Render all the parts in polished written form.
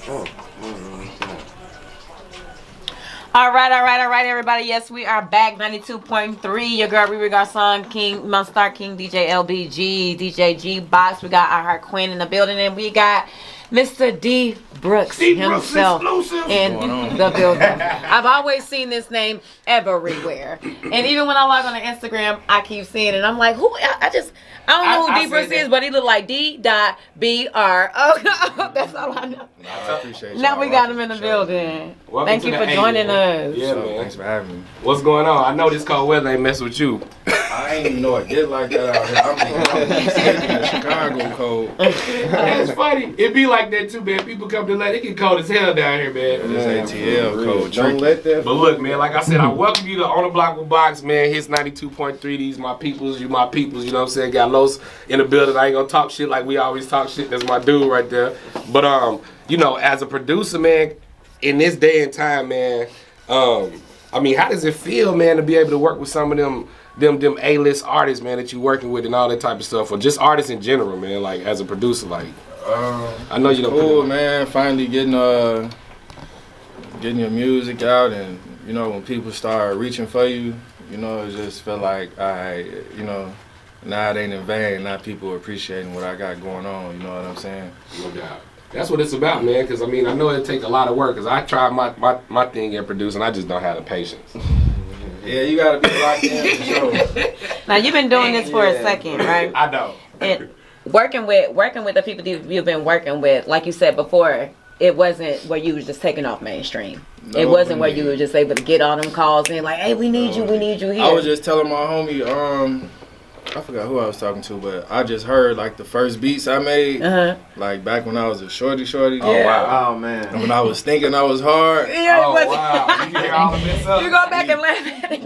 Oh. All right, everybody. Yes, we are back. 92.3. Your girl, Riri Garcon, King, Monster King, DJ LBG, DJ G Box. We got our Heart Queen in the building, and we got Mr. D Brooks himself in the building. I've always seen this name everywhere, and even when I log on to Instagram, I keep seeing it. I'm like, who? I don't know who D Brooks is, but he look like D.B.R. Oh, that's all I know. I appreciate you. Now we got him in the building. Welcome Thank you for joining us. Yeah, man. Thanks for having me. What's going on? I know this cold weather ain't messing with you. I ain't even know it get like that out here. I'm in the Chicago cold. It's funny. It be like that too, man. People come to let it get cold as hell down here, man. This ATL cold. Don't let that. But look, man, like I said, I welcome you to On the Block with Box, man. Hits 92.3. These my peoples, you my peoples, you know what I'm saying? Got Los in the building. I ain't gonna talk shit like we always talk shit. That's my dude right there. But you know, as a producer, man, in this day and time, man, I mean, how does it feel, man, to be able to work with some of them A-list artists, man, that you working with and all that type of stuff, or just artists in general, man, like as a producer, like I know you don't cool, man. Finally getting your music out, and you know, when people start reaching for you, you know, it just feel like you know, now it ain't in vain. Now people appreciating what I got going on. You know what I'm saying? No doubt. That's what it's about, man. Because I mean, I know it takes a lot of work. Because I tried my thing at producing, I just don't have the patience. Yeah, you gotta be locked in for sure. Now you've been doing this for a second, right? I know. And working with the people you've been working with, like you said before, it wasn't where you was just taking off mainstream. No, it wasn't where you were just able to get all them calls and like, hey, we need you here. I was just telling my homie, I forgot who I was talking to, but I just heard like the first beats I made, like back when I was a shorty. Oh wow! Oh man! And when I was thinking I was hard. Yeah, oh wow! You hear all of this up? You go back and laugh at it.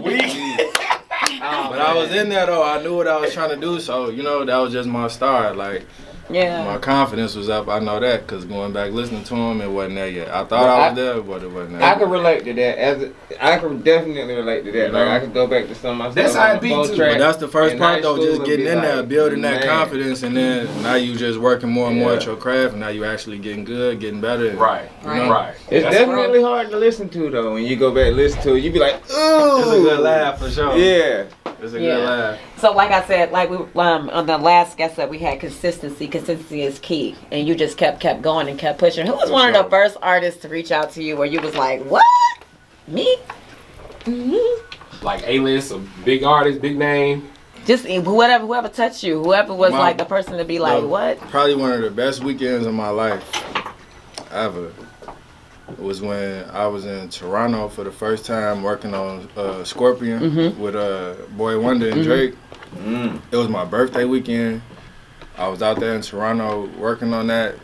But I was in there though. I knew what I was trying to do, so you know that was just my start. Like, my confidence was up. I know that because going back listening to him, it wasn't there yet. I thought I was there, but it wasn't there. I could relate to that. I could definitely relate to that. Like I could go back to some of my That's stuff. how it be too. But that's the first in part high though, school just and getting be in there, like, building that man. confidence, and then now you just working more and more Yeah. at your craft, and now you actually getting good, getting better. Right. You know? Right. It's That's definitely hard to listen to though. When you go back and listen to it, you be like, ooh. It's a good laugh for sure. Yeah. It's a good laugh. So like I said, like we on the last guest that we had, consistency is key, and you just kept going and kept pushing. Who was one of the first artists to reach out to you where you was like, what? Me? Like A-list, a big artist, big name. Just whoever touched you, whoever was like the person to be like, what? Probably one of the best weekends of my life ever was when I was in Toronto for the first time working on Scorpion with Boy Wonder and Drake. It was my birthday weekend. I was out there in Toronto working on that,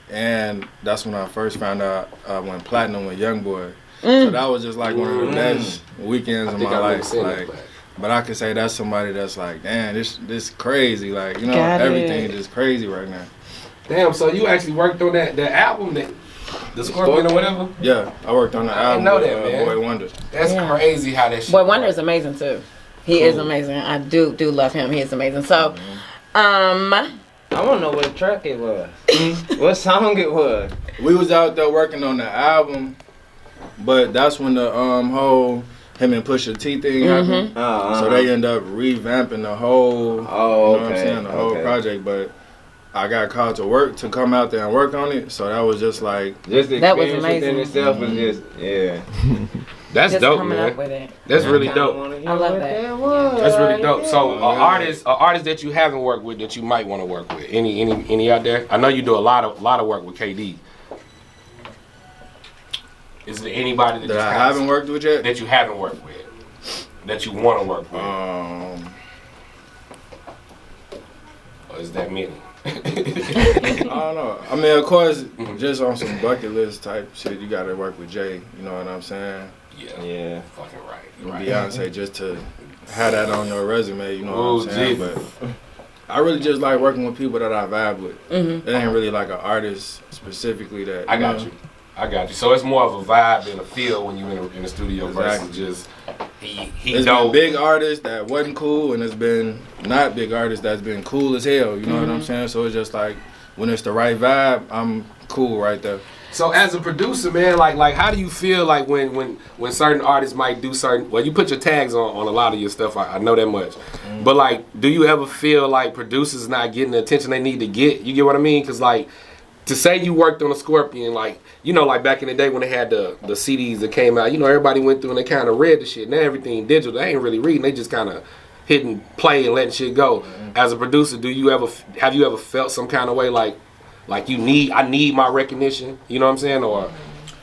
and that's when I first found out I went platinum with YoungBoy. So that was just like one of the best weekends of my life. Like, but I could say that's somebody that's like, damn, this crazy. Like, you know, everything is just crazy right now. Damn, so you actually worked on that album, the Scorpion or whatever? Yeah, I worked on the album know with that, man. Boy Wonder. That's crazy how that shit Boy Wonder is amazing too. He is amazing. I do love him. He is amazing. So, I want to know what track it was. What song it was. We was out there working on the album, but that's when the whole him and Pusha T thing happened. So they end up revamping the whole, you know what I'm saying, the whole project. But I got called to work to come out there and work on it, so that was just like that was amazing. Within itself was just That's just dope, coming man. up with it. That's really dope. I love that. That's really dope. So, an artist that you haven't worked with that you might want to work with. Any out there? I know you do a lot of work with KD. Is there anybody that I haven't worked with yet? That you haven't worked with? That you want to work with? Or is that many? I don't know. I mean, of course, just on some bucket list type shit, you gotta work with Jay. You know what I'm saying? Yeah. Fucking right. You're right. Beyonce, just to have that on your resume. You know what I'm saying? But I really just like working with people that I vibe with. It ain't really like an artist specifically that. I got you. So it's more of a vibe and a feel when you're in the studio versus just It's been big artists that wasn't cool, and it's been not big artists that's been cool as hell. You know what I'm saying? So it's just like when it's the right vibe, I'm cool right there. So as a producer, man, like how do you feel like when certain artists might do certain? Well, you put your tags on a lot of your stuff. I know that much. But like, do you ever feel like producers not getting the attention they need to get? You get what I mean? Because like, to say you worked on a Scorpion, like, you know, like back in the day when they had the CDs that came out, you know, everybody went through and they kind of read the shit. Now everything digital, they ain't really reading. They just kind of hitting play and letting shit go. As a producer, have you ever felt some kind of way like I need my recognition? You know what I'm saying? Or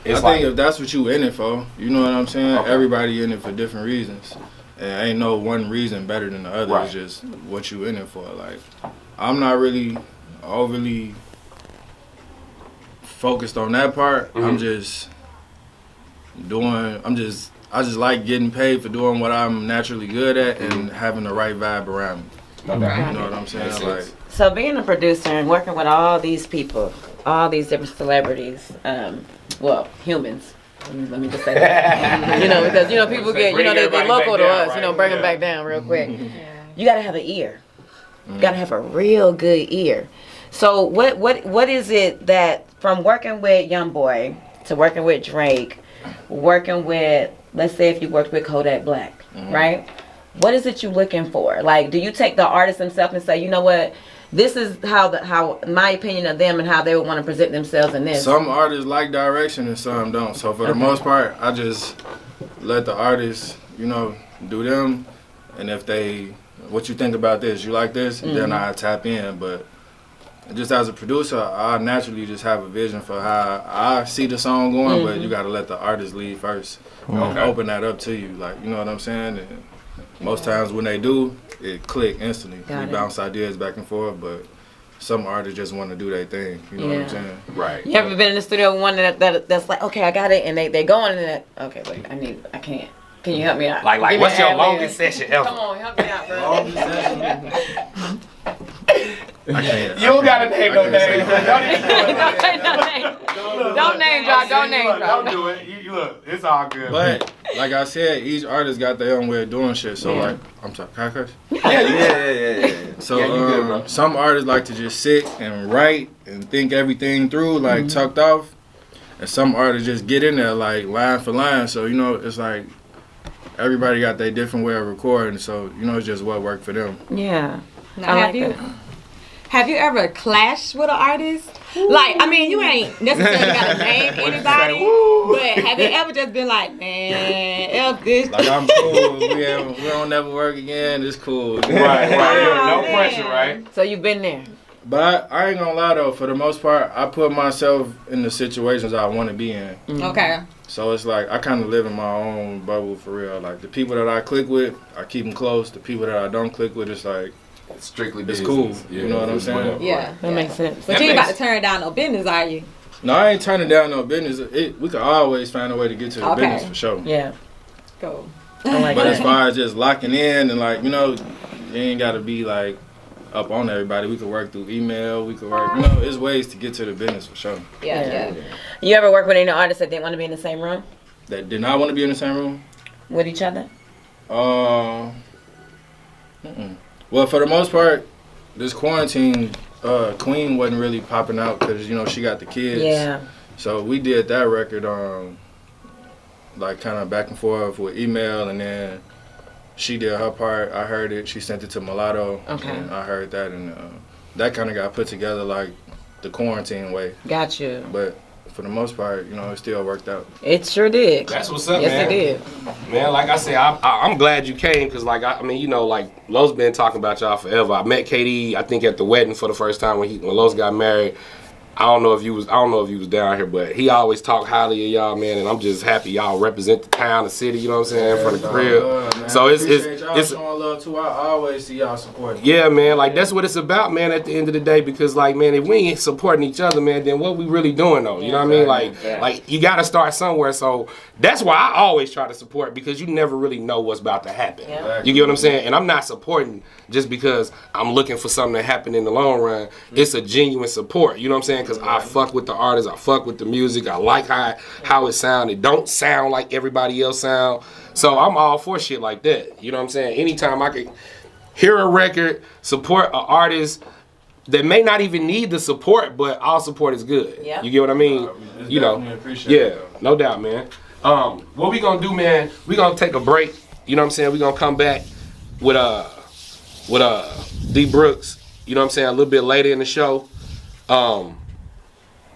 I think if that's what you in it for, you know what I'm saying? Okay. Everybody in it for different reasons. And ain't no one reason better than the other. Right. It's just what you in it for. Like, I'm not really overly focused on that part. I just like getting paid for doing what I'm naturally good at and having the right vibe around me. You know what I'm saying? Like, So being a producer and working with all these people, all these different celebrities, well, humans. Let me just say that. You know, because, you know, people get, you know, they local to us, you know, bring them back down real quick. You got to have an ear. You got to have a real good ear. So what is it that from working with YoungBoy to working with Drake, working with, let's say if you worked with Kodak Black, right? What is it you looking for? Like, do you take the artist himself and say, you know what, this is how my opinion of them and how they would want to present themselves in this? some artists like direction and some don't. So for the most part, I just let the artists, you know, do them. And if what you think about this, you like this, then I tap in. But just as a producer, I naturally just have a vision for how I see the song going, but you got to let the artist lead first. And open that up to you, like, you know what I'm saying? And most times when they do, it click instantly. Got We it. bounce ideas back and forth, but some artists just want to do their thing. You know what I'm saying? right. You ever been in the studio with one that's like, okay, I got it, and they go on and that, okay, wait, I can't. Can you help me out? Like Give me what's an your ad-lib. longest session ever? Come on, help me out, bro. I can't. You don't gotta name no names. Don't name drop. Don't name drop. Don't do it. You look, it's all good. But like I said, each artist got their own way of doing shit. So like, I'm sorry, can I curse? Yeah. So Yeah, you good, bro. some artists like to just sit and write and think everything through, like tucked off. And some artists just get in there like line for line. So, you know, it's like everybody got their different way of recording. So, you know, it's just what worked for them. Yeah. Now, I have like you that. have you ever clashed with an artist? Like, I mean, you ain't necessarily got to name anybody, but have you ever just been like, man, F this? Like, I'm cool. we don't never work again. It's cool. right. Oh, No pressure, right? So you've been there. But I ain't gonna lie though, for the most part, I put myself in the situations I want to be in. Okay. So it's like I kind of live in my own bubble for real. Like the people that I click with, I keep them close. The people that I don't click with, it's like Strictly it's business. cool. You know what I'm saying? Yeah. That makes sense. But you ain't about to turn down no business, are you? No, I ain't turning down no business. We could always find a way to get to the Okay. business for sure. Yeah. Cool. I like But as that. far as just locking in and like, you know, you ain't gotta be like up on everybody. We could work through email. We could work. You know, there's ways to get to the business for sure. Yeah. You ever work with any artists that didn't want to be in the same room That did not want to be in the same room. with each other? Well, for the most part, this quarantine, Queen wasn't really popping out because, you know, she got the kids. Yeah. So we did that record, like kind of back and forth with email, and then she did her part. I heard it. She sent it to Mulatto. Okay. And I heard that, and that kind of got put together like the quarantine way. Got you. But for the most part, you know, it still worked out. It sure did. That's what's up, Yes, man. it did. Man, like I said, I'm glad you came because, like, I mean, you know, like, Lowe's been talking about y'all forever. I met KD, I think, at the wedding for the first time when Lowe's got married. I don't know if you was down here, but he always talked highly of y'all, man, and I'm just happy y'all represent the town, the city, you know what I'm saying, for the crib. So Appreciate it's y'all showing love too. I always see y'all supporting. yeah, man, like that's what it's about, man, at the end of the day, because like, man, if we ain't supporting each other, man, then what we really doing though? You know what I mean? Like you gotta start somewhere. So that's why I always try to support, because you never really know what's about to happen. Yeah. You get what I'm saying? And I'm not supporting just because I'm looking for something to happen in the long run. It's a genuine support, you know what I'm saying? Because I fuck with the artist, I fuck with the music, I like how it sound. It don't sound like everybody else sound. So I'm all for shit like that. You know what I'm saying? Anytime I could hear a record, support an artist, that may not even need the support, but all support is good. Yeah. You get what I mean? You know. Yeah, no doubt, man. What we gonna do, man? We gonna take a break. You know what I'm saying? We gonna come back with D Brooks. You know what I'm saying? A little bit later in the show.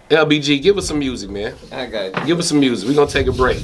LBG, give us some music, man. I got you. Give us some music. We gonna take a break.